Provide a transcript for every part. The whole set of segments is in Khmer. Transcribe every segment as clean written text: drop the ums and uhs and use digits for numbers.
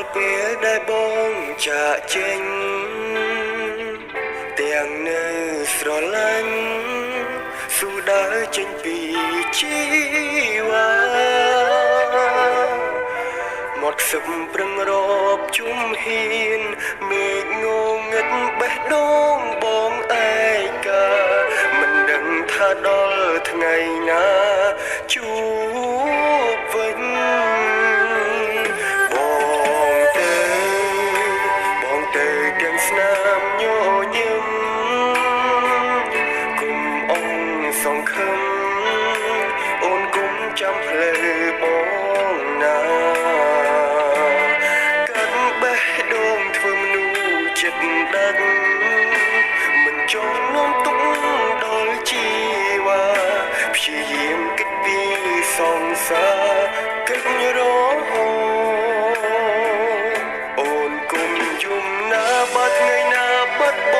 ល់ពេលដែលបងចាកចេញទាំងនៅស្រឡាញ់ស៊ូដើរចេញពីជីវ៉ាមកសឹកប្រឹងរកជុំហ៊ានមេឃងងឹតបេះដូងបងឯកាមិនដឹងថាដល់ថ្ងៃណាជួបវិញទាំងស្នាមញញឹមគុំអងសង្ឃឹមអូនគុំចាំផ្លូវបងណាកាត់បេះដូងធ្វើមនុស្សចិត្តដឹកមិនចង់នាំទុកដល់ជីវ៉ាព្យាយាមគិតពីសង្សារគិតរហូតអូនគុំយំណាបាត់ថ្ងៃណាបាត់ប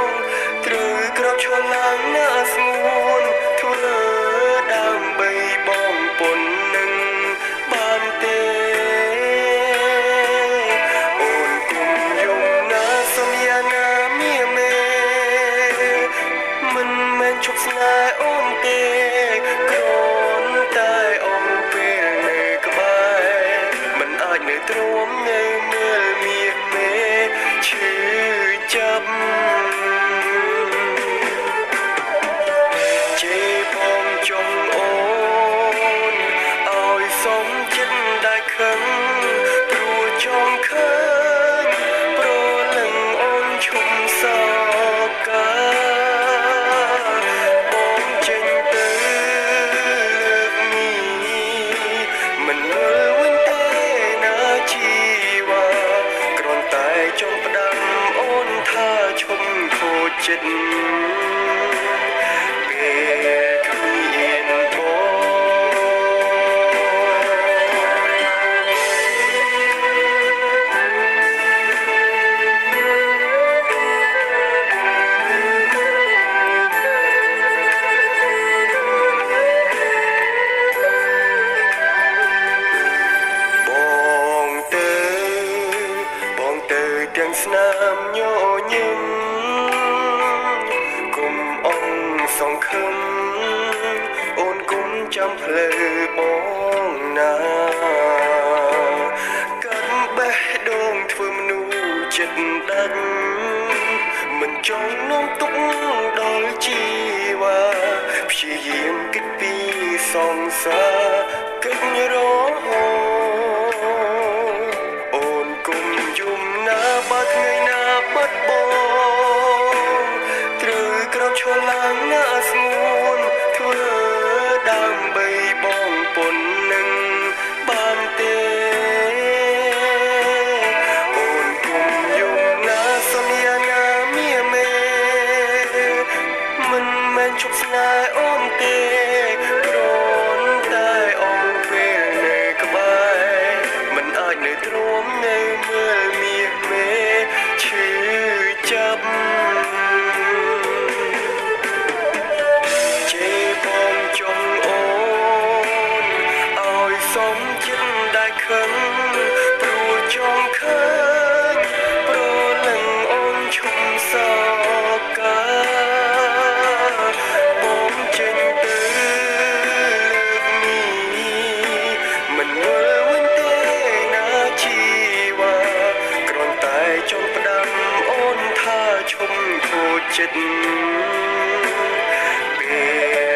ងត្រូវក្រោកឈរឡើងណាស្ងួនធ្វើដើម្បីបងពុននឹងបានទេអូនគុំយំណាសន្យាណាមៀមេមិនមែនជប់ស្នេហ៍អូនទេគ្រាន់តែអូនពេលនៅក្បែរមិនអាចនៅទ្រាំនៅមើលមាសមេឈឺចាប់ជេរបងចង់អូនឲ្យសំចិត្តได้ខឹងព្រោះចង់ឃើញប្រលឹងអូនឈុំសោកាបងចេញទៅលើកនេះមិនមើលវិញទេណាជីវ៉ាគ្រាន់តែចង់ផ្ដាំអូនថាឈុំខូចចិត្តពេលគ្មានបងទៅទាំងស្នាមញញឹមគុំអងសង្ឃឹមអូនគុំចាំផ្លូវបងណាកាត់បេះដូងធ្វើមនុស្សចិត្តដឹកមិនចង់នាំទុកដល់ជីវ៉ាព្យាយាមគិតពីសង្សារគិតរហូតអូនគុំយំណាបាត់ថ្ងៃណាបាត់បងត្រូវក្រោកឈរឡើងណាស្ងួនធ្វើដើម្បីបងពុននឹងបានទេអូនគុំយំណាសន្យាណាមៀមេមិនមែនជប់ស្នេហ៍អូនទេគ្រាន់តែអូនពេលនៅក្បែរមិនអាចនៅទ្រាំនៅមើលមាសមេឈឺចាប់ជេរបងចង់អូនឲ្យសំចិត្តได้ខឹងព្រោះចង់ឃើញប្រលឹងអូនឈុំសោកាបងចេញទៅលើកនេះមិនមើលវិញទេណាជីវ៉ាគ្រាន់តែចង់ផ្ដាំអូនថាឈុំខូចចិត្តពេល